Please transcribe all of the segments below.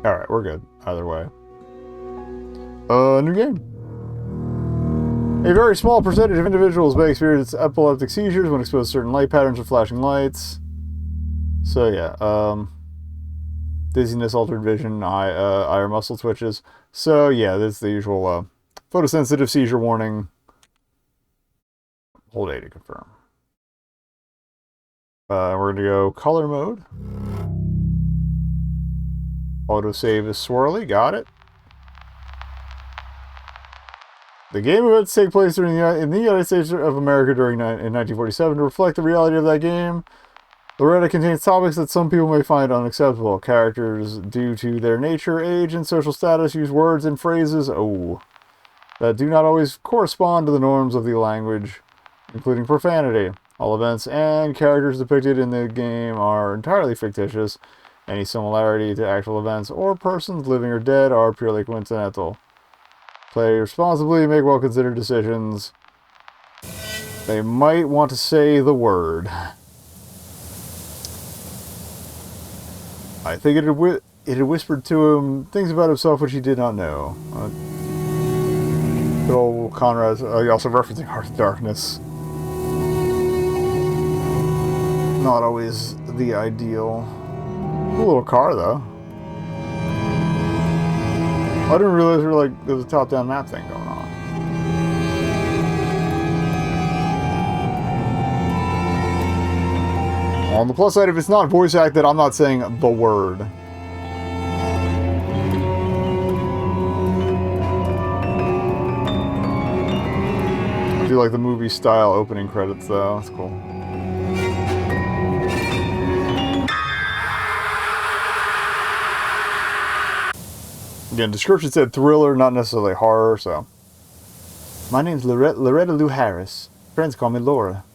Alright, we're good. Either way. New game. A very small percentage of individuals may experience epileptic seizures when exposed to certain light patterns or flashing lights. So yeah, dizziness, altered vision, eye or muscle twitches. So yeah, that's the usual photosensitive seizure warning. Hold A to confirm. We're going to go color mode. Autosave is swirly. Got it. The game events take place in the United States of America in 1947 to reflect the reality of that game. Loretta contains topics that some people may find unacceptable. Characters, due to their nature, age, and social status, use words and phrases that do not always correspond to the norms of the language, including profanity. All events and characters depicted in the game are entirely fictitious. Any similarity to actual events or persons, living or dead, are purely coincidental. Play responsibly, make well-considered decisions. They might want to say the word. I think it had whispered to him things about himself which he did not know. Good old Conrad, also referencing Heart of Darkness. Not always the ideal. Cool little car, though. I didn't realize there was a top-down map thing going on. On the plus side, if it's not voice acted, I'm not saying the word. I do like the movie style opening credits, though. That's cool. Again, description said thriller, not necessarily horror, so. My name's Loretta Lou Harris. Friends call me Laura.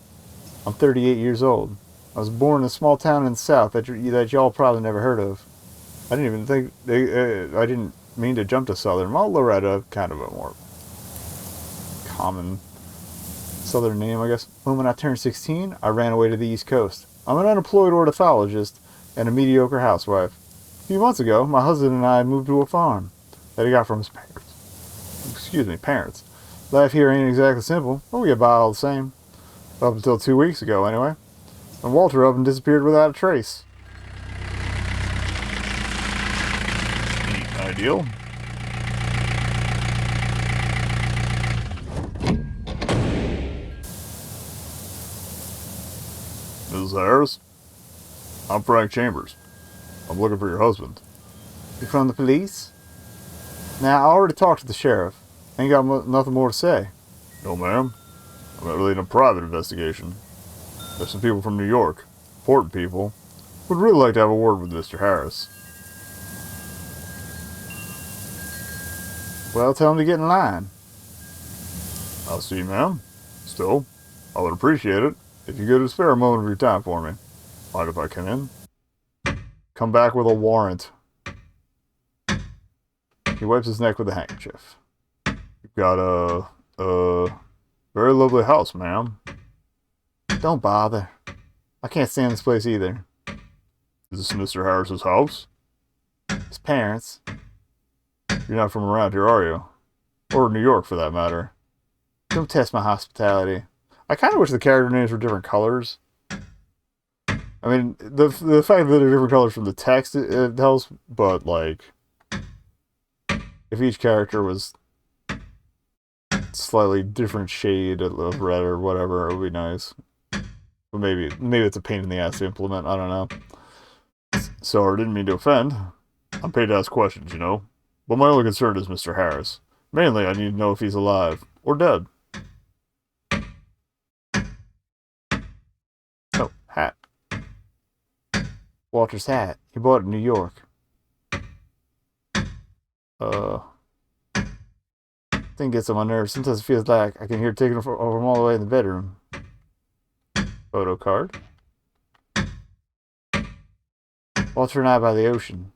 I'm 38 years old. I was born in a small town in the South that y'all probably never heard of. I didn't mean to jump to Southern. Well, Loretta, kind of a more common Southern name, I guess. When I turned 16, I ran away to the East Coast. I'm an unemployed ornithologist and a mediocre housewife. A few months ago, my husband and I moved to a farm that he got from his parents. Life here ain't exactly simple, but we get by all the same. Up until 2 weeks ago, anyway. And Walter up and disappeared without a trace. Ideal. Mrs. Harris? I'm Frank Chambers. I'm looking for your husband. You from the police? Now, I already talked to the sheriff. Ain't got nothing more to say. No, ma'am. I'm not really in a private investigation. There's some people from New York, important people, would really like to have a word with Mr. Harris. Well, tell him to get in line. I'll see, ma'am. Still, I would appreciate it if you could spare a moment of your time for me. Mind if I come in? Come back with a warrant. He wipes his neck with a handkerchief. You've got a very lovely house, ma'am. Don't bother. I can't stand this place either. Is this Mr. Harris's house? His parents. You're not from around here, are you? Or New York, for that matter. Don't test my hospitality. I kind of wish the character names were different colors. I mean, the fact that they're different colors from the text, it helps, but, like, if each character was slightly different shade of red or whatever, it would be nice. But maybe it's a pain in the ass to implement, I don't know. Sorry, didn't mean to offend. I'm paid to ask questions, you know. But my only concern is Mr. Harris. Mainly, I need to know if he's alive or dead. Oh, hat. Walter's hat. He bought it in New York. Thing gets on my nerves. Sometimes it feels like I can hear it taking over from all the way in the bedroom. Photo card. Walter and I by the ocean.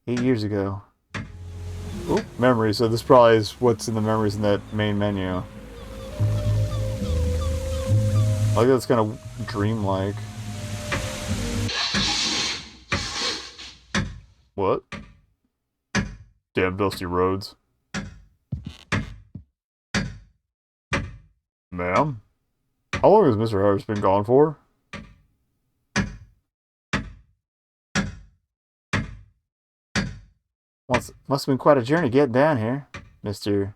8 years ago. Oop, memories. So this probably is what's in the memories in that main menu. I like that's kind of dreamlike. What? Damn dusty roads. Ma'am? How long has Mr. Harris been gone for? Must have been quite a journey getting down here, Mr.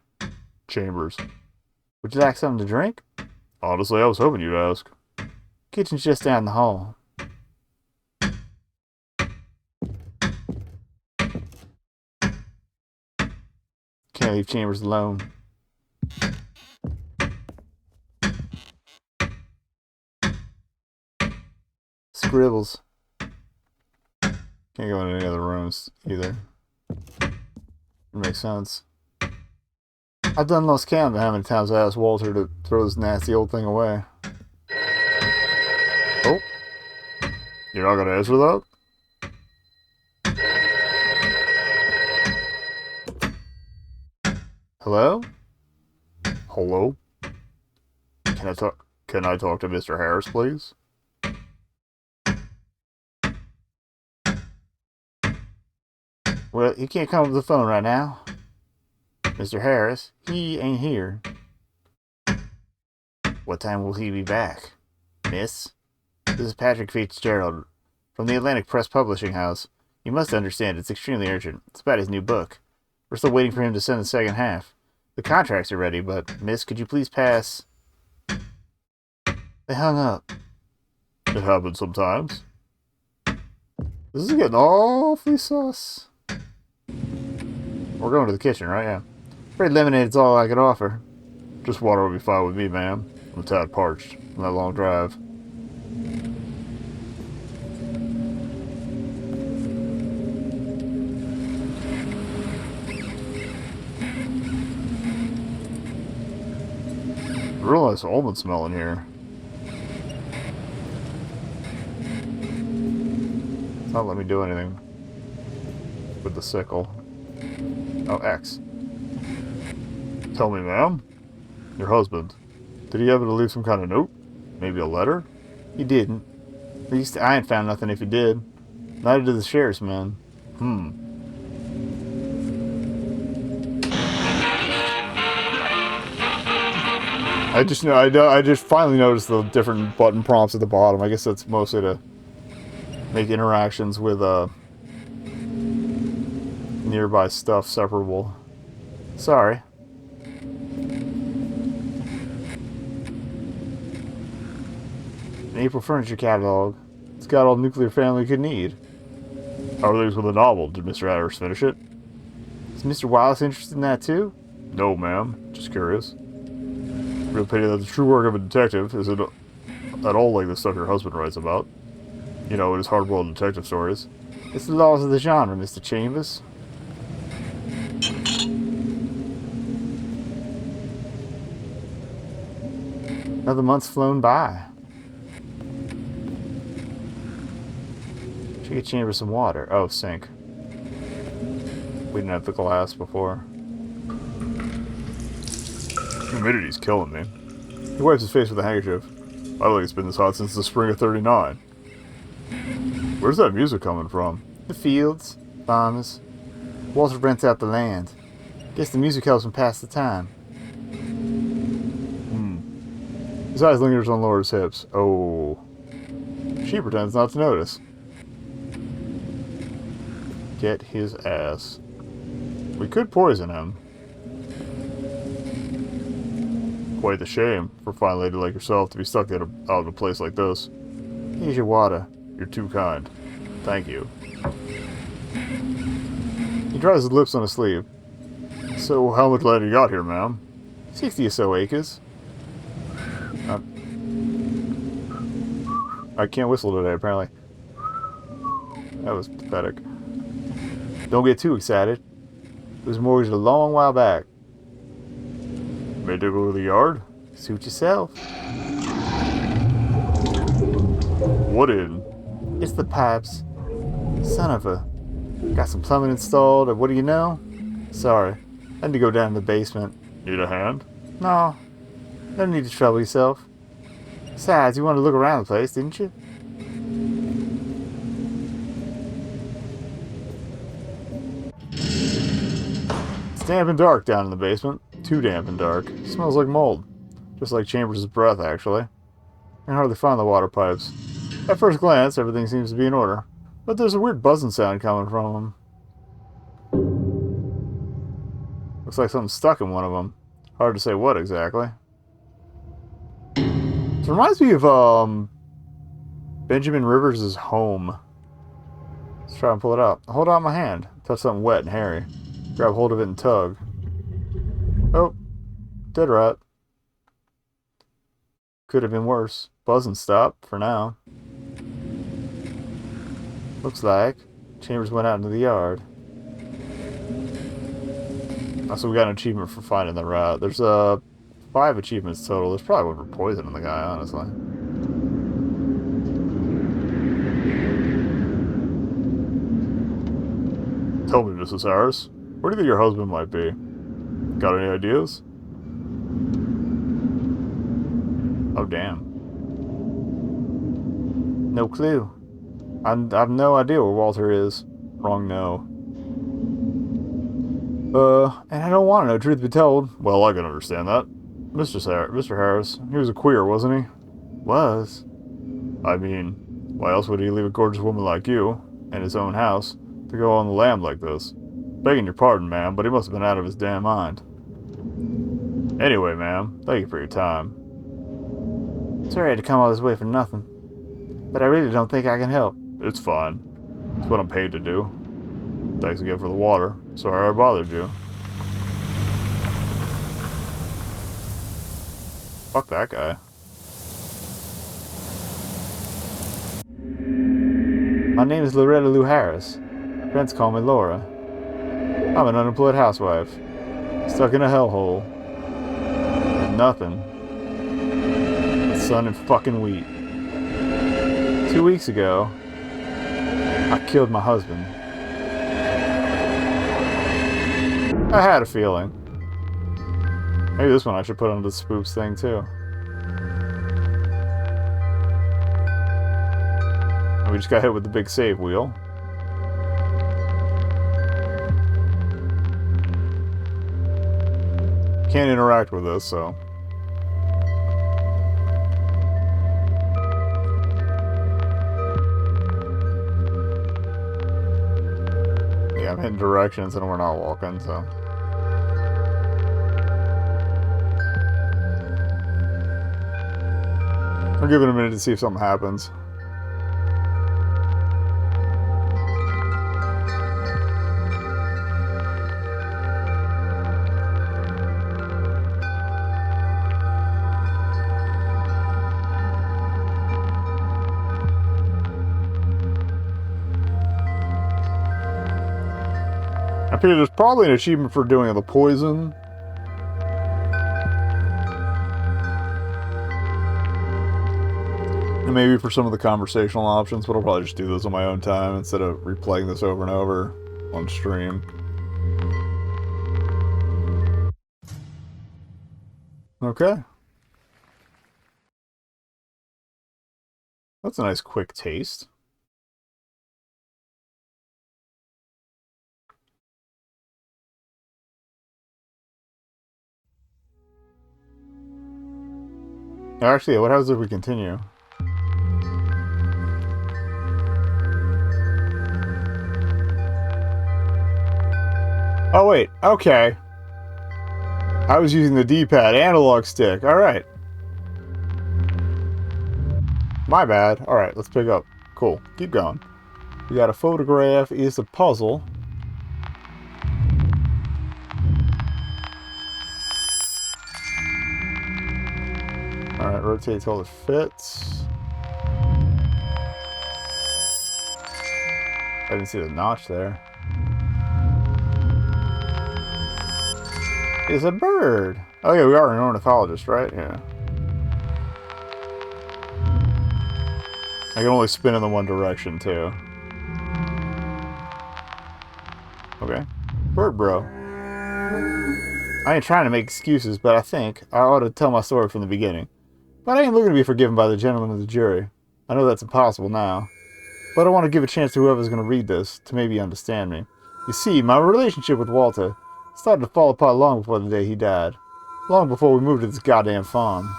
Chambers. Would you like something to drink? Honestly, I was hoping you'd ask. Kitchen's just down the hall. Can't leave Chambers alone. Scribbles. Can't go in any other rooms either. It makes sense. I've done lost count of how many times I asked Walter to throw this nasty old thing away. Oh. You're not gonna answer that? Hello? Hello? Can I talk to Mr. Harris, please? Well, you can't come up with the phone right now. Mr. Harris, he ain't here. What time will he be back? Miss? This is Patrick Fitzgerald from the Atlantic Press Publishing House. You must understand it's extremely urgent. It's about his new book. We're still waiting for him to send the second half. The contracts are ready, but, Miss, could you please pass? They hung up. It happens sometimes. This is getting awfully sus. We're going to the kitchen, right? Yeah. Afraid lemonade's all I could offer. Just water will be fine with me, ma'am. I'm a tad parched from that long drive. Real nice almond smell in here. It's not letting me do anything with the sickle. Oh, X. Tell me, ma'am. Your husband. Did he happen to leave some kind of note? Maybe a letter? He didn't. At least I ain't found nothing if he did. Neither did the sheriff's man. I just finally noticed the different button prompts at the bottom. I guess that's mostly to make interactions with nearby stuff separable. Sorry. An April furniture catalog. It's got all the nuclear family could need. How are things with the novel? Did Mr. Harris finish it? Is Mr. Wallace interested in that too? No, ma'am. Just curious. Real pity that the true work of a detective isn't at all like the stuff your husband writes about. You know, it is hard-boiled detective stories. It's the laws of the genre, Mr. Chambers. Another month's flown by. Should get Chambers some water. Oh, sink. We didn't have the glass before. Humidity's killing me. He wipes his face with a handkerchief. I think it's been this hot since the spring of '39. Where's that music coming from? The fields, farmers. Walter rents out the land. Guess the music helps him pass the time. His eyes lingers on Laura's hips. Oh. She pretends not to notice. Get his ass. We could poison him. Quite the shame for a fine lady like yourself to be stuck out of a place like this. Here's your water. You're too kind. Thank you. He dries his lips on his sleeve. So, how much land you got here, ma'am? 60 or so acres. I can't whistle today, apparently. That was pathetic. Don't get too excited. It was mortgaged a long while back. Made to go to the yard? Suit yourself. What in? It's the pipes. Son of a... Got some plumbing installed, and what do you know? Sorry. I need to go down to the basement. Need a hand? No. No need to trouble yourself. Besides, you wanted to look around the place, didn't you? It's damp and dark down in the basement. Too damp and dark. It smells like mold. Just like Chambers' breath, actually. I can hardly find the water pipes. At first glance, everything seems to be in order. But there's a weird buzzing sound coming from them. Looks like something's stuck in one of them. Hard to say what exactly. It reminds me of, Benjamin Rivers' home. Let's try and pull it out. Hold out my hand. Touch something wet and hairy. Grab hold of it and tug. Oh. Dead rat. Could have been worse. Buzzing stopped for now. Looks like Chambers went out into the yard. So we got an achievement for finding the rat. There's 5 achievements total. There's probably one for poisoning the guy, honestly. Tell me, Mrs. Harris, where do you think your husband might be? Got any ideas? Oh, damn. No clue. I have no idea where Walter is. Wrong no. And I don't want to know, truth be told. Well, I can understand that. Mr. Harris, he was a queer, wasn't he? Was. I mean, why else would he leave a gorgeous woman like you, in his own house, to go on the lam like this? Begging your pardon, ma'am, but he must have been out of his damn mind. Anyway, ma'am, thank you for your time. Sorry I had to come all this way for nothing. But I really don't think I can help. It's fine. It's what I'm paid to do. Thanks again for the water. Sorry I bothered you. Fuck that guy. My name is Loretta Lou Harris. Friends call me Laura. I'm an unemployed housewife. Stuck in a hellhole. With nothing. But sun and fucking wheat. 2 weeks ago, I killed my husband. I had a feeling. Maybe this one I should put on the spoops thing too. And we just got hit with the big save wheel. Can't interact with this, so. Yeah, I'm hitting directions and we're not walking, so. I'll give it a minute to see if something happens. I figure there's probably an achievement for doing the poison. And maybe for some of the conversational options, but I'll probably just do those on my own time instead of replaying this over and over on stream. Okay. That's a nice quick taste. Actually, what happens if we continue? Oh, wait. Okay. I was using the D-pad analog stick. Alright. My bad. Alright, let's pick up. Cool. Keep going. We got a photograph is a puzzle. Alright, rotate till it fits. I didn't see the notch there. It's a bird. Oh yeah, we are an ornithologist, right? Yeah. I can only spin in the one direction, too. Okay. Bird bro. I ain't trying to make excuses, but I think I ought to tell my story from the beginning. But I ain't looking to be forgiven by the gentlemen of the jury. I know that's impossible now. But I want to give a chance to whoever's going to read this to maybe understand me. You see, my relationship with Walter Started to fall apart long before the day he died. Long before we moved to this goddamn farm.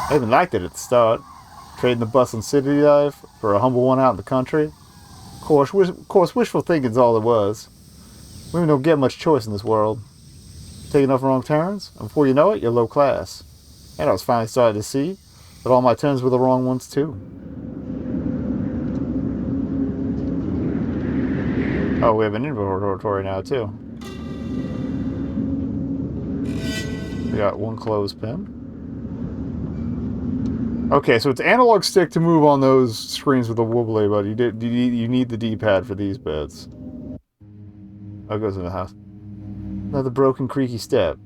I even liked it at the start. Trading the bustling city life for a humble one out in the country. Of course, wishful thinking's all it was. Women don't get much choice in this world. Take enough wrong turns, and before you know it, you're low class. And I was finally starting to see that all my turns were the wrong ones too. Oh, we have an inventory now too. We got one clothespin. Okay, so it's analog stick to move on those screens with a wobbly, but you need the D-pad for these bits. Oh, it goes in the house. Another broken, creaky step.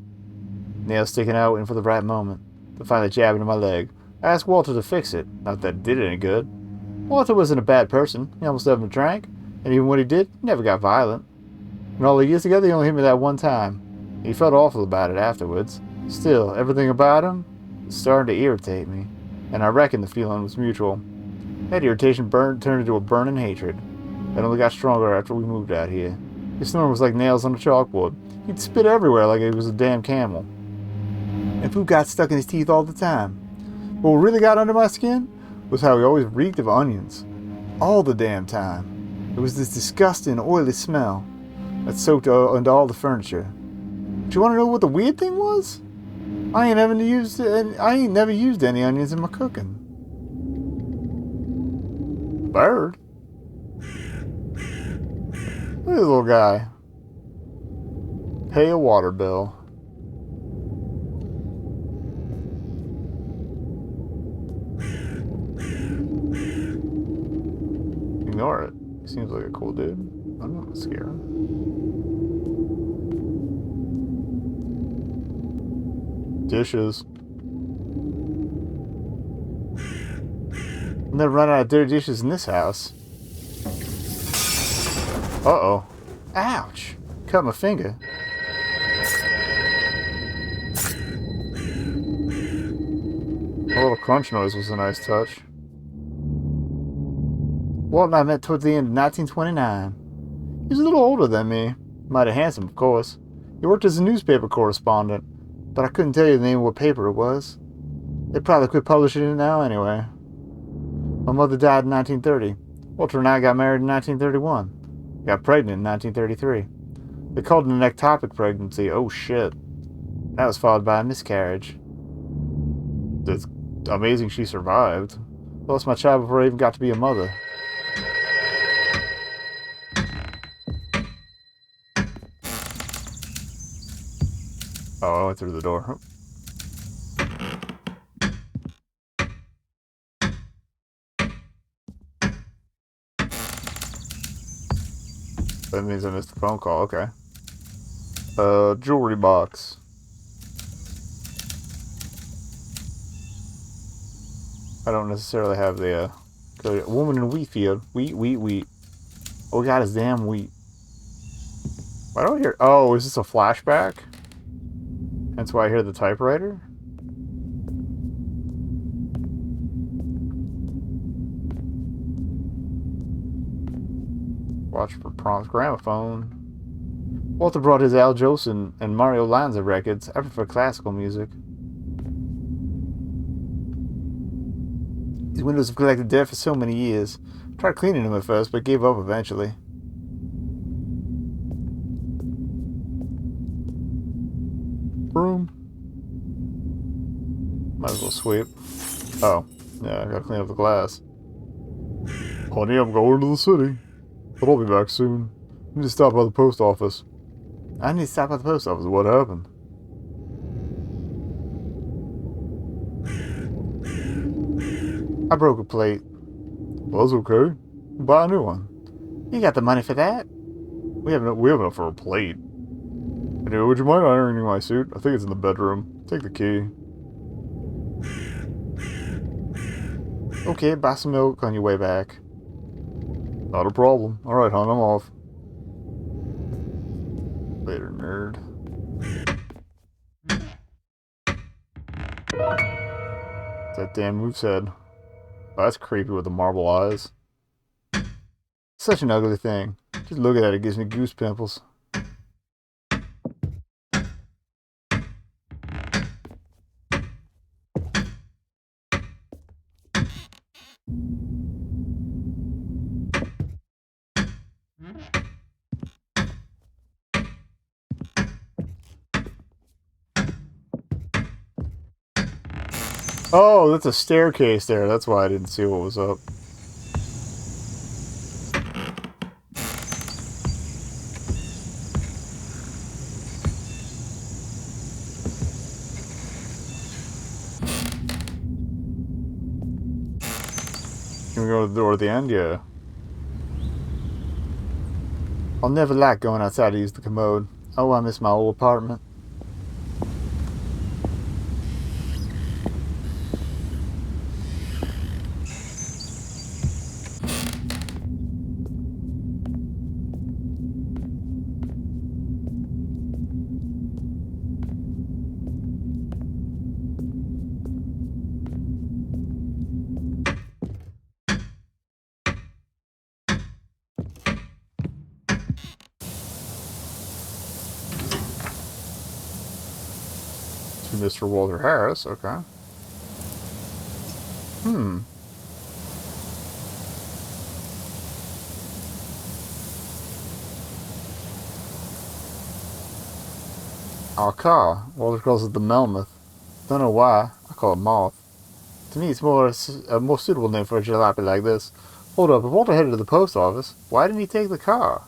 Nails sticking out, waiting for the right moment to finally jab into my leg. I asked Walter to fix it. Not that it did any good. Walter wasn't a bad person. He almost never drank, and even when he did, he never got violent. In all the years together, he only hit me that one time. He felt awful about it afterwards. Still, everything about him was starting to irritate me, and I reckon the feeling was mutual. That irritation turned into a burning hatred. It only got stronger after we moved out here. His snoring was like nails on a chalkboard. He'd spit everywhere like it was a damn camel. And food got stuck in his teeth all the time. But what really got under my skin was how he always reeked of onions. All the damn time. It was this disgusting, oily smell that soaked into all the furniture. Do you want to know what the weird thing was? I ain't never used any onions in my cooking. Bird? Look at this little guy. Pay a water bill. Ignore it. He seems like a cool dude. I'm not gonna scare him. Dishes. I'll never run out of dirty dishes in this house. Uh-oh. Ouch. Cut my finger. A little crunch noise was a nice touch. Walt and I met towards the end of 1929. He was a little older than me. Mighty handsome, of course. He worked as a newspaper correspondent, but I couldn't tell you the name of what paper it was. They probably quit publishing it now anyway. My mother died in 1930. Walter and I got married in 1931. Got pregnant in 1933. They called it an ectopic pregnancy. Oh shit. That was followed by a miscarriage. It's amazing she survived. Lost my child before I even got to be a mother. Oh, I went through the door. That means I missed the phone call, okay. Jewelry box. I don't necessarily have the, woman in a wheat field. Wheat. Oh god, it's damn wheat. Why do I hear, oh, is this a flashback? That's why I hear the typewriter? Watch for prompts. Gramophone. Walter brought his Al Jolson and Mario Lanza records. I prefer classical music. These windows have collected dirt for so many years. Tried cleaning them at first, but gave up eventually. Broom. Might as well sweep. Oh. Yeah, I gotta clean up the glass. Honey, I'm going to the city. But I'll be back soon. I need to stop by the post office. I need to stop at the post office. What happened? I broke a plate. Well, that's okay. Buy a new one. You got the money for that? We have enough for a plate. Anyway, would you mind ironing my suit? I think it's in the bedroom. Take the key. Okay, buy some milk on your way back. Not a problem. Alright, hon, I'm off. Later, nerd. It's that damn moveset. Oh, that's creepy with the marble eyes. Such an ugly thing. Just looking at it gives me goose pimples. Oh, that's a staircase there. That's why I didn't see what was up. Can we go to the door at the end? Yeah. I'll never like going outside to use the commode. Oh, I miss my old apartment. To Mr. Walter Harris, okay. Our car. Walter calls it the Melmoth. Don't know why. I call it Moth. To me, it's a more suitable name for a jalopy like this. Hold up, if Walter headed to the post office, why didn't he take the car?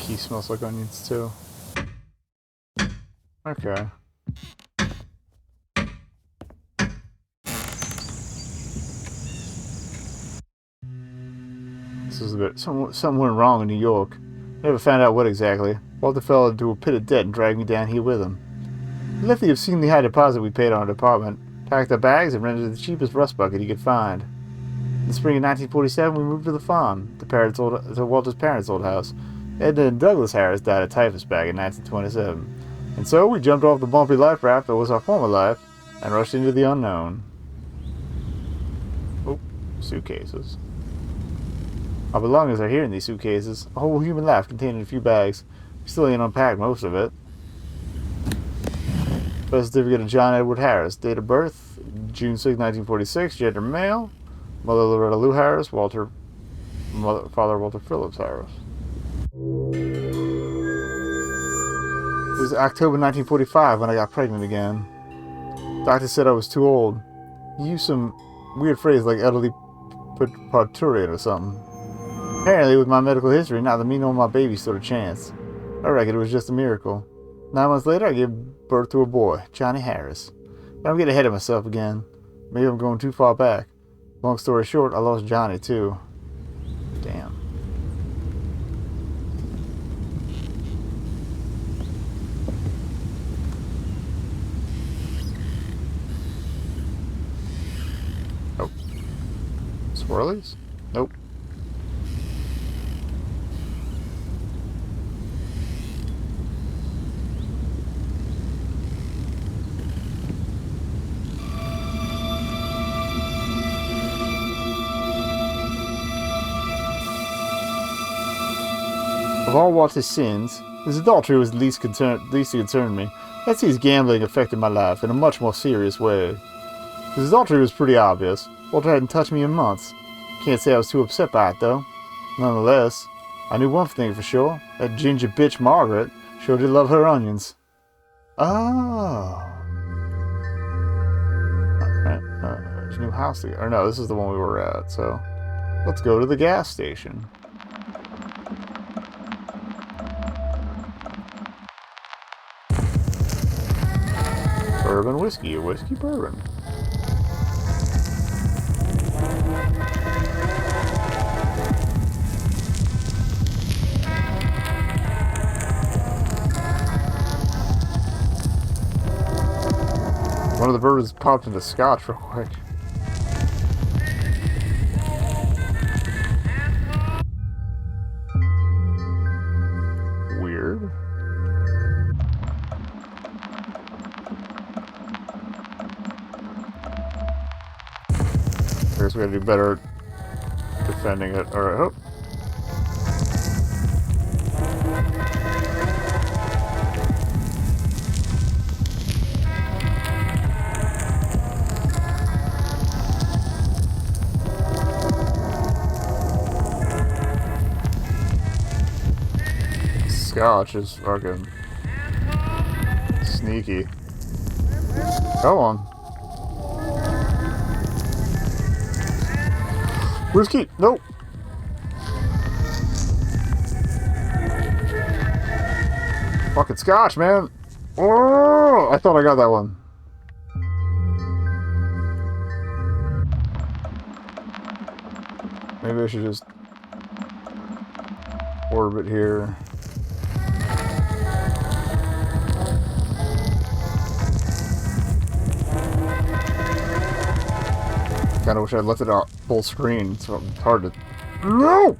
Key smells like onions, too. Okay. This is a bit... Something went wrong in New York. Never found out what exactly. Walter fell into a pit of debt and dragged me down here with him. He left the obscenely high deposit we paid on our department, packed our bags, and rented the cheapest rust bucket he could find. In the spring of 1947, we moved to the farm, to Walter's parents' old house. Edna and Douglas Harris died of typhus back in 1927. And so we jumped off the bumpy life raft that was our former life and rushed into the unknown. Oh, suitcases. Our belongings are here in these suitcases. A whole human life contained in a few bags. We still ain't unpacked most of it. Birth certificate of John Edward Harris. Date of birth, June 6, 1946. Gender male. Mother Loretta Lou Harris. Father Walter Phillips Harris. It was October 1945 when I got pregnant again. Doctor said I was too old. He used some weird phrase like elderly parturient or something. Apparently, with my medical history, neither me nor my baby stood a chance. I reckon it was just a miracle. 9 months later, I gave birth to a boy, Johnny Harris. But I'm getting ahead of myself again. Maybe I'm going too far back. Long story short, I lost Johnny, too. Damn. Nope. Swirlies? Nope. Of all Walter's sins, his adultery was the least to concern me. Let's see his gambling affected my life in a much more serious way. His adultery was pretty obvious. Walter hadn't touched me in months. Can't say I was too upset by it, though. Nonetheless, I knew one thing for sure. That ginger bitch Margaret sure did love her onions. Oh. Alright, there's a new house here. Or no, this is the one we were at, so... Let's go to the gas station. Bourbon whiskey, a whiskey bourbon. One of the bourbons popped into scotch real quick. Weird. guess we gotta do better at defending it. Alright, oh. Scotch is fucking sneaky. Go on. Where's Key? Nope. Fucking Scotch, man. Oh, I thought I got that one. Maybe I should just orbit here. Kinda wish I'd left it out full screen, so it's hard to... No!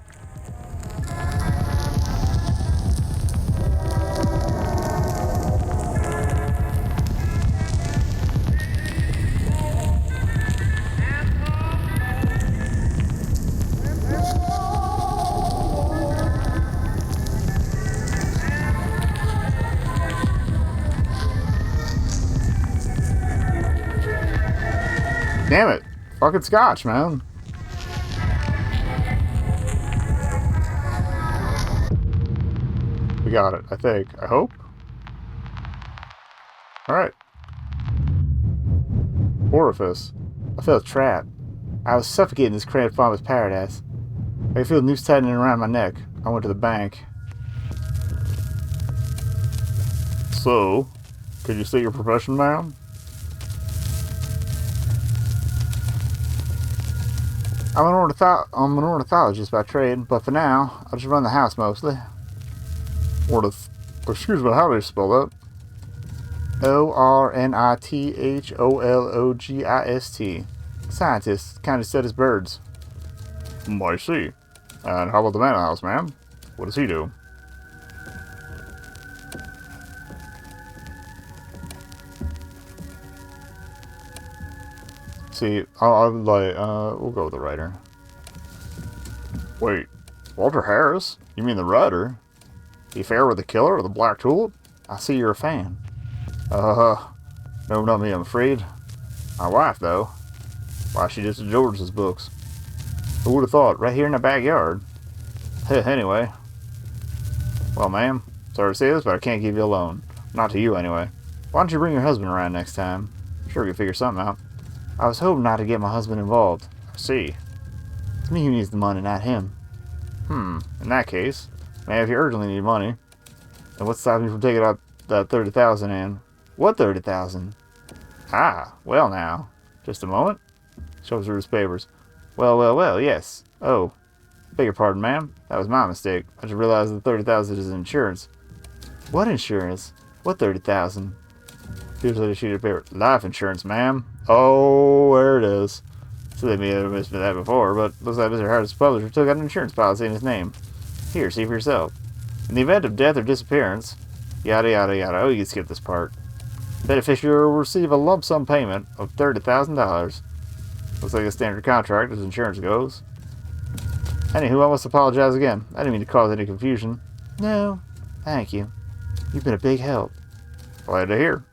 Damn it! Fucking Scotch, man. We got it, I think. I hope. Alright. Orifice. I felt trapped. I was suffocating in this cramped farmer's paradise. I could feel the noose tightening around my neck. I went to the bank. So, could you state your profession, ma'am? I'm an ornithologist by trade, but for now, I just run the house mostly. Excuse me, how do you spell that? ornithologist. Scientist, kind of studies birds. I see. And how about the man of the house, ma'am? What does he do? See, we'll go with the writer. Wait, Walter Harris? You mean the writer? He fair with the killer or the Black Tulip? I see you're a fan. No, not me, I'm afraid. My wife, though. Why, she just adores his books. Who would have thought, right here in the backyard? Anyway. Well, ma'am, sorry to say this, but I can't give you a loan. Not to you, anyway. Why don't you bring your husband around next time? Sure we can figure something out. I was hoping not to get my husband involved. I see. It's me who needs the money, not him. In that case, man, if you urgently need money, then what's stopping you from taking out that 30,000 and... What 30,000? Ah, well now. Just a moment. Shows her his papers. Well, yes. Oh, beg your pardon, ma'am. That was my mistake. I just realized the 30,000 is insurance. What insurance? What 30,000? Here's a sheet of paper. Life insurance, ma'am. Oh, there it is. So they may have missed that before, but looks like Mr. Harris' publisher took out an insurance policy in his name. Here, see for yourself. In the event of death or disappearance, yada yada yada. Oh, you can skip this part. Beneficiary will receive a lump sum payment of $30,000. Looks like a standard contract as insurance goes. Anywho, I must apologize again. I didn't mean to cause any confusion. No, thank you. You've been a big help. Glad to hear.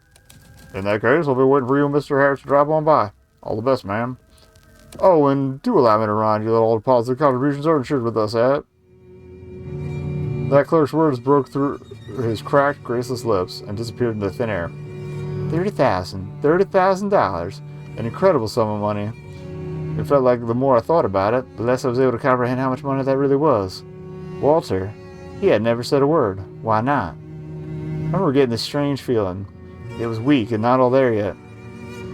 In that case, I'll be waiting for you and Mr. Harris to drop on by. All the best, ma'am. Oh, and do allow me to remind you that all deposit contributions are insured with us at... That clerk's words broke through his cracked, graceless lips and disappeared into thin air. $30,000. An incredible sum of money. It felt like the more I thought about it, the less I was able to comprehend how much money that really was. Walter, he had never said a word. Why not? I remember getting this strange feeling. It was weak and not all there yet.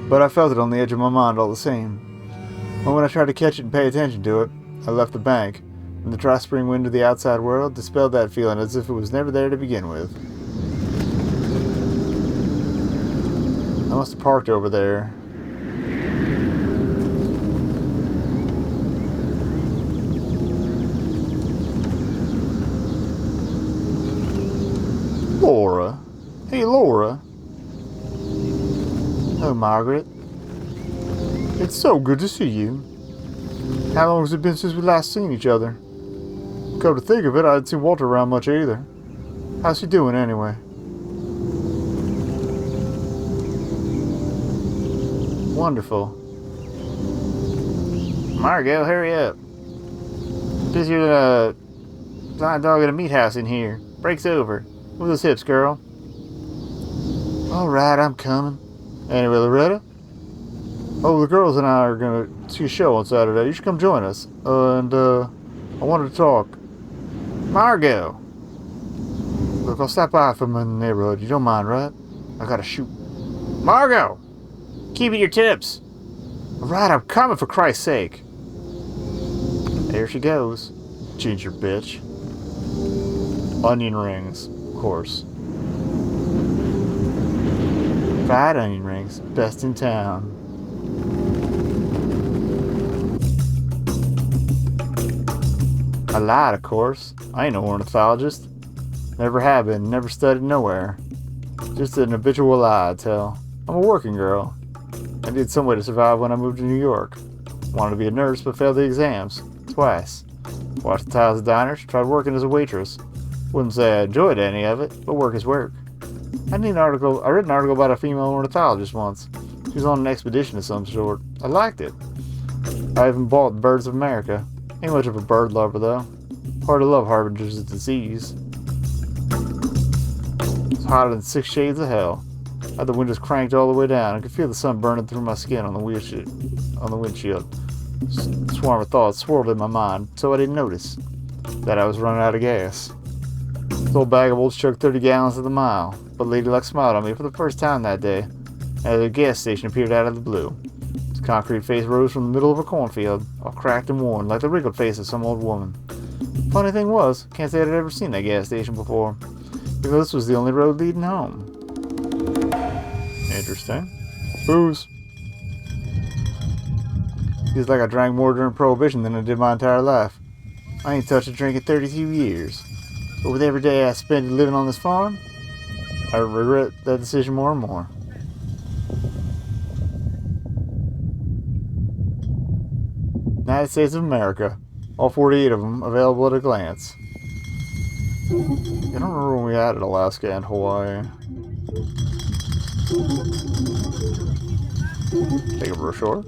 But I felt it on the edge of my mind all the same. And when I tried to catch it and pay attention to it, I left the bank, and the dry spring wind of the outside world dispelled that feeling as if it was never there to begin with. I must have parked over there. Laura. Hey, Laura. Oh, Margaret. It's so good to see you. How long has it been since we last seen each other? Come to think of it, I hadn't seen Walter around much either. How's he doing anyway? Wonderful. Margot, hurry up. Busier than a blind dog at a meat house in here. Breaks over. Move those hips, girl. Alright, I'm coming. Anyway, Loretta? Oh, the girls and I are gonna see a show on Saturday. You should come join us. I wanted to talk. Margot! Look, I'll stop by from the neighborhood. You don't mind, right? I gotta shoot. Margot! Keep it your tips! Alright, I'm coming for Christ's sake. There she goes. Ginger bitch. Onion rings, of course. Fried onion rings, best in town. I lied, of course. I ain't no ornithologist. Never have been, never studied nowhere. Just an habitual lie, I tell. I'm a working girl. I did some way to survive when I moved to New York. Wanted to be a nurse, but failed the exams. Twice. Washed the tiles at diners, tried working as a waitress. Wouldn't say I enjoyed any of it, but work is work. I read an article about a female ornithologist once. She was on an expedition of some sort. I liked it. I even bought Birds of America. Ain't much of a bird lover, though. Hard to love harbingers of disease. It's hotter than 6 shades of hell. I had the windows cranked all the way down. I could feel the sun burning through my skin on the windshield. A swarm of thoughts swirled in my mind, so I didn't notice that I was running out of gas. This old bag of olds chugged 30 gallons to the mile, but Lady Luck smiled on me for the first time that day, as a gas station appeared out of the blue. Its concrete face rose from the middle of a cornfield, all cracked and worn, like the wrinkled face of some old woman. Funny thing was, can't say I'd ever seen that gas station before, because this was the only road leading home. Interesting. Booze. Feels like I drank more during Prohibition than I did my entire life. I ain't touched a drink in 32 years. But with every day I spent living on this farm, I regret that decision more and more. United States of America. All 48 of them available at a glance. I don't remember when we added Alaska and Hawaii. Take a brochure.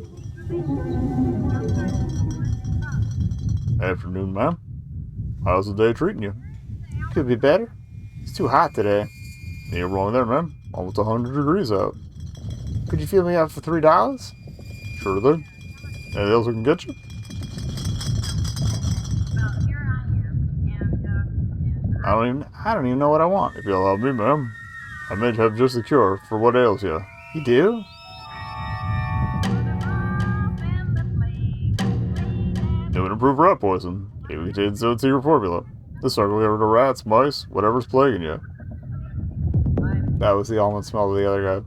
Afternoon, ma'am. How's the day treating you? Could be better. It's too hot today. You're wrong there, ma'am. Almost 100 degrees out. Could you fill me up for $3? Sure thing. Anything else we can get you? I don't even know what I want. If you'll allow me, ma'am, I may have just the cure for what ails you. You do? New and improved rat poison. It contains its own secret formula. This will get rid of rats, mice, whatever's plaguing you. That was the almond smell of the other guy.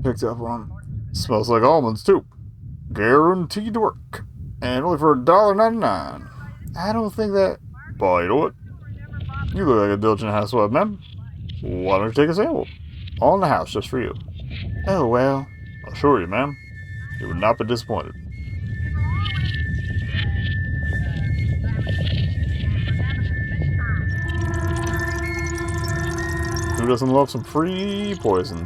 Picked up on. Smells like almonds, too. Guaranteed to work. And only for $1.99. I don't think that... Boy, you know what? You look like a diligent housewife, ma'am. Why don't you take a sample? All in the house, just for you. Oh, well. I'll assure you, ma'am. You would not be disappointed. Who doesn't love some free poison?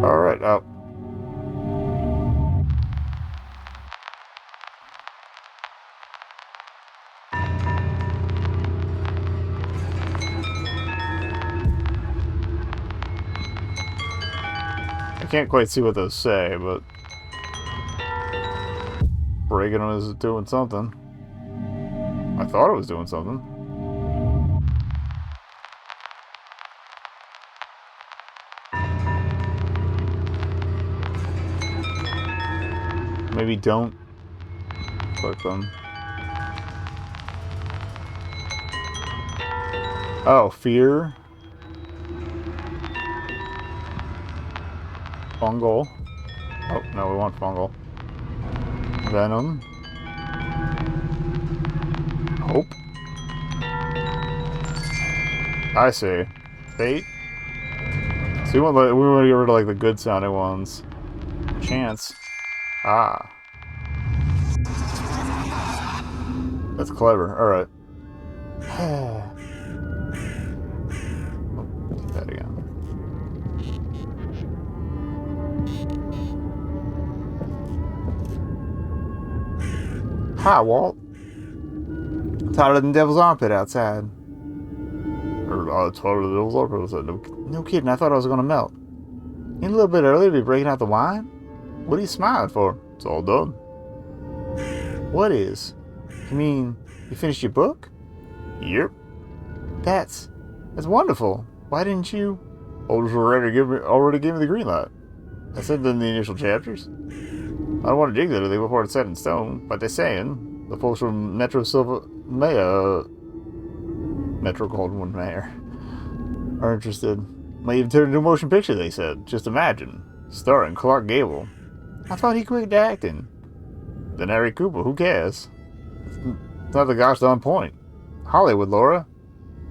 Alright, out. I can't quite see what those say, but breaking them is doing something. I thought it was doing something. Maybe don't click them. Oh, fear. Fungal. Oh, no, we want fungal. Venom. Hope. I see. Fate. So we want to get rid of like the good sounding ones. Chance. Ah. That's clever. Alright. Do that again. Hi, Walt. It's hotter than Devil's Armpit outside. It's hotter than Devil's Armpit outside. No kidding, I thought I was going to melt. Ain't a little bit early to be breaking out the wine? What are you smiling for? It's all done. What is? You mean, you finished your book? Yep. That's wonderful. Why didn't you? Already gave me the green light. I said in the initial chapters. I don't want to dig that anything before it's set in stone, but they're saying the folks from Metro Goldwyn Mayer are interested. Might even turn into a motion picture, they said. Just imagine. Starring Clark Gable. I thought he quit acting. Then Harry Cooper, who cares? It's not the gosh darn point. Hollywood, Laura.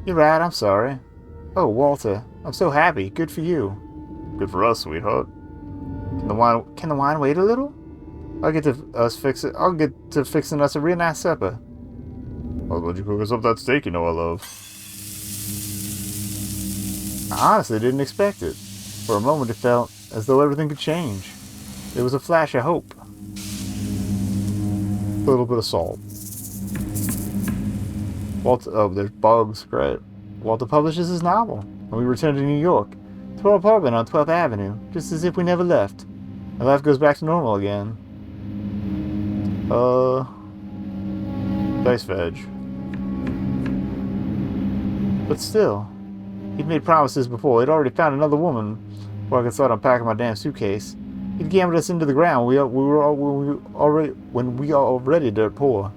You're right, I'm sorry. Oh, Walter, I'm so happy. Good for you. Good for us, sweetheart. Can the wine wait a little? I'll get to fixing us a real nice supper. I'll let you cook us up that steak you know I love. I honestly didn't expect it. For a moment it felt as though everything could change. There was a flash of hope. A little bit of salt. There's bugs, great. Walter publishes his novel, and we return to New York, to our apartment on 12th Avenue, just as if we never left. And life goes back to normal again. Dice veg. But still, he'd made promises before. He'd already found another woman before I could start unpacking my damn suitcase. He'd gambled us into the ground when we are already dirt poor.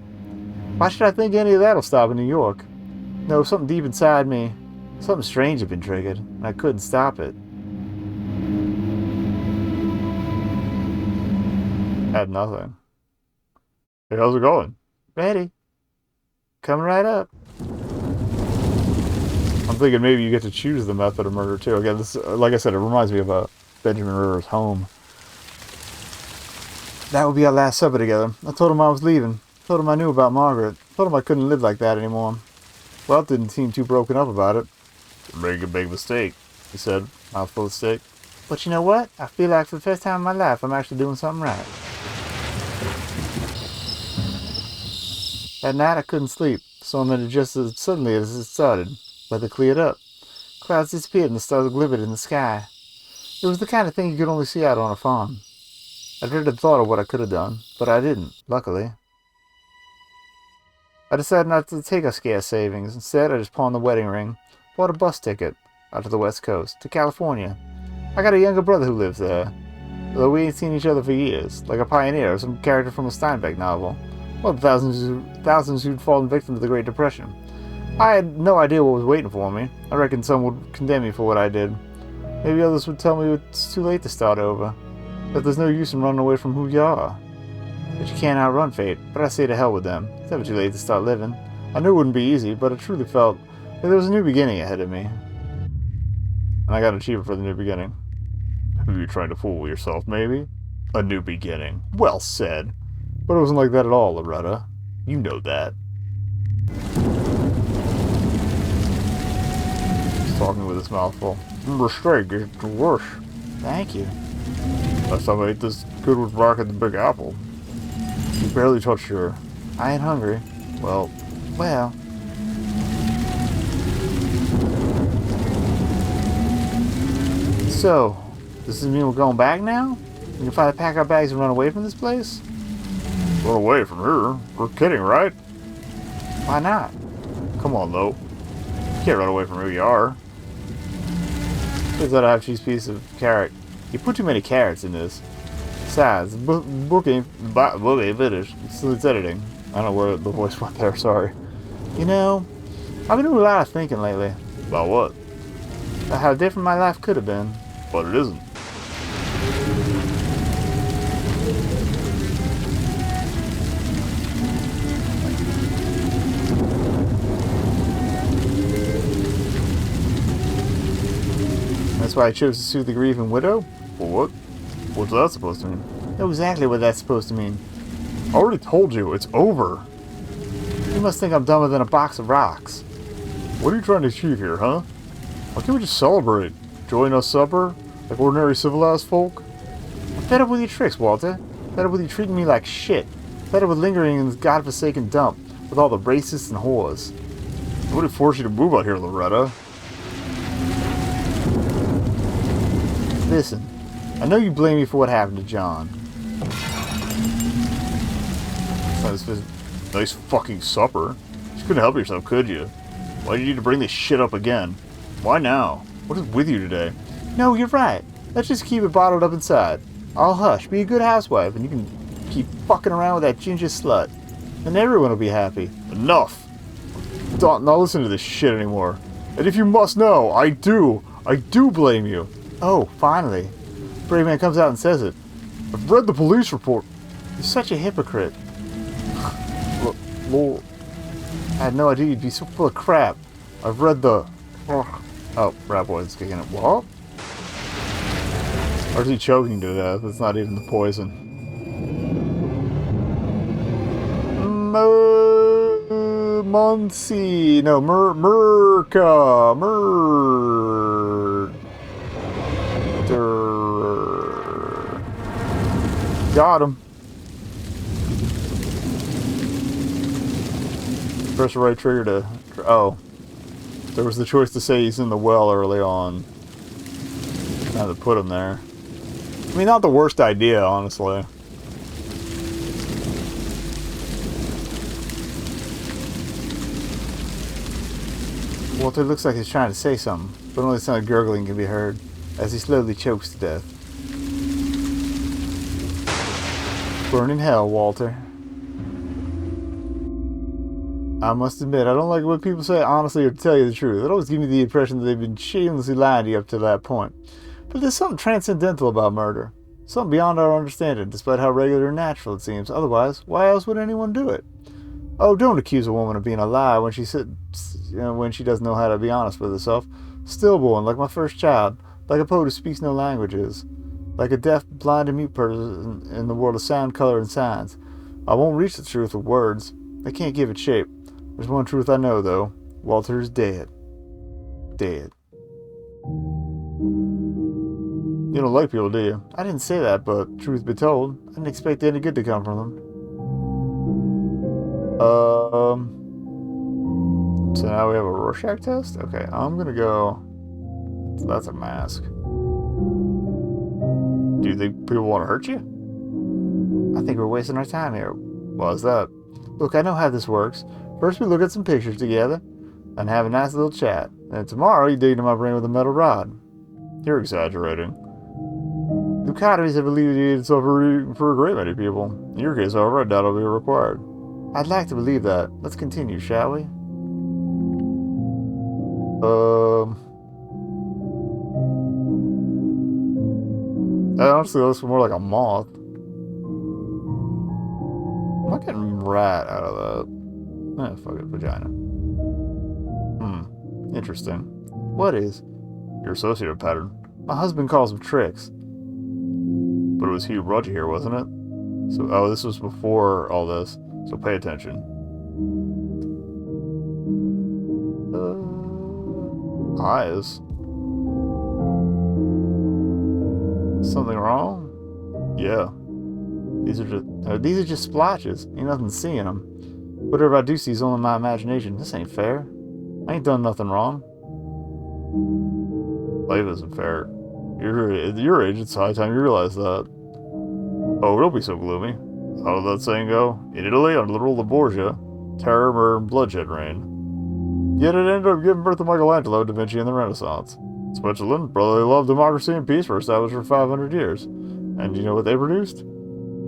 Why should I think any of that'll stop in New York? No, something deep inside me, something strange had been triggered, and I couldn't stop it. Had nothing. Hey, how's it going? Ready. Coming right up. I'm thinking maybe you get to choose the method of murder too. Again, this, like I said, it reminds me of Benjamin River's Home. That would be our last supper together. I told him I was leaving. Told him I knew about Margaret. Told him I couldn't live like that anymore. Well, it didn't seem too broken up about it. Make a big mistake, he said, mouthful of steak. But you know what? I feel like for the first time in my life, I'm actually doing something right. At night, I couldn't sleep. So I ended just as suddenly as it started. Weather cleared up. Clouds disappeared and the stars glittered in the sky. It was the kind of thing you could only see out on a farm. I dreaded the thought of what I could have done, but I didn't, luckily. I decided not to take our scarce savings. Instead, I just pawned the wedding ring, bought a bus ticket out to the West Coast, to California. I got a younger brother who lives there, though we ain't seen each other for years, like a pioneer or some character from a Steinbeck novel. Well, the thousands who'd fallen victim to the Great Depression. I had no idea what was waiting for me. I reckon some would condemn me for what I did. Maybe others would tell me it's too late to start over, that there's no use in running away from who you are. But you can't outrun fate, but I say to hell with them. It's never too late to start living. I knew it wouldn't be easy, but I truly felt that there was a new beginning ahead of me. And I got an achievement for the new beginning. Who are you trying to fool yourself, maybe? A new beginning. Well said. But it wasn't like that at all, Loretta. You know that. He's talking with his mouth full. Remember, steak is the worst. Thank you. Last time I ate this good was back at the Big Apple. You barely touched your... I ain't hungry. Well. So, does this mean we're going back now? We can finally pack our bags and run away from this place? Run away from here? We're kidding, right? Why not? Come on, though. You can't run away from who you are. Here's that half-cheese piece of carrot. You put too many carrots in this. Besides, the book ain't finished. It's editing. I don't know where the voice went there, sorry. You know, I've been doing a lot of thinking lately. About what? About how different my life could have been. But it isn't. That's why I chose to sue the grieving widow? For what? What's that supposed to mean? I know exactly what that's supposed to mean. I already told you, it's over. You must think I'm dumber than a box of rocks. What are you trying to achieve here, huh? Why can't we just celebrate? Join us supper? Like ordinary civilized folk? I'm fed up with your tricks, Walter. Fed up with you treating me like shit. Fed up with lingering in this godforsaken dump with all the racists and whores. What would force you to move out here, Loretta? Listen, I know you blame me for what happened to John. Nice fucking supper. You couldn't help yourself, could you? Why do you need to bring this shit up again? Why now? What is with you today? No, you're right. Let's just keep it bottled up inside. I'll hush. Be a good housewife, and you can keep fucking around with that ginger slut. Then everyone will be happy. Enough! Don't not listen to this shit anymore. And if you must know, I do blame you. Oh, finally. Brave man comes out and says it. I've read the police report. You're such a hypocrite. Lord, I had no idea you'd be so full of crap. I've read the... Oh, Rat Boy's kicking it. What? Or is he choking to death? It's not even the poison. Muncie. No, Merca. Got him. Press the right trigger to... Oh. There was the choice to say he's in the well early on. Now to put him there. I mean, not the worst idea, honestly. Walter looks like he's trying to say something, but only some gurgling can be heard as he slowly chokes to death. Burn in hell, Walter. I must admit, I don't like what people say honestly or to tell you the truth. It always gives me the impression that they've been shamelessly lying to you up to that point. But there's something transcendental about murder. Something beyond our understanding, despite how regular and natural it seems. Otherwise, why else would anyone do it? Oh, don't accuse a woman of being a liar when she when she doesn't know how to be honest with herself. Stillborn, like my first child. Like a poet who speaks no languages. Like a deaf, blind, and mute person in the world of sound, color, and signs. I won't reach the truth with words. They can't give it shape. There's one truth I know, though. Walter's dead. Dead. You don't like people, do you? I didn't say that, but truth be told, I didn't expect any good to come from them. So now we have a Rorschach test? Okay, I'm gonna go... So that's a mask. Do you think people want to hurt you? I think we're wasting our time here. Why is that? Look, I know how this works. First we look at some pictures together, and have a nice little chat. And tomorrow you dig into my brain with a metal rod. You're exaggerating. Lobotomies have alleviated suffering for a great many people. In your case, however, I doubt it'll be required. I'd like to believe that. Let's continue, shall we? That honestly looks more like a moth. I'm not getting rat out of that. Eh, fuck it, vagina. Interesting. What is? Your associative pattern. My husband calls them tricks. But it was he who brought you here, wasn't it? So, oh, this was before all this. So pay attention. Eyes. Something wrong? Yeah. These are just splotches. Ain't nothing seeing them. Whatever I do see is only my imagination. This ain't fair. I ain't done nothing wrong. Life isn't fair. You're at your age, it's high time you realize that. Oh, don't be so gloomy. How did that saying go? In Italy, under the rule of Borgia, terror, murder, and bloodshed reigned. Yet it ended up giving birth to Michelangelo, Da Vinci, and the Renaissance. Switzerland, brotherly love, democracy, and peace were established for 500 years. And do you know what they produced?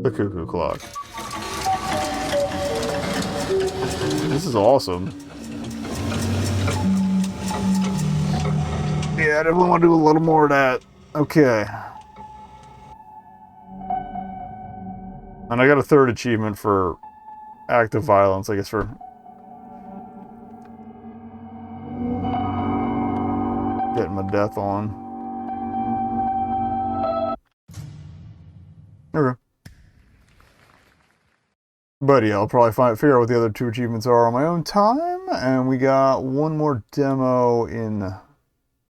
The cuckoo clock. This is awesome. Yeah, I definitely want to do a little more of that. Okay. And I got a third achievement for act of violence, I guess, for getting my death on. Okay. But yeah, I'll probably figure out what the other two achievements are on my own time. And we got one more demo in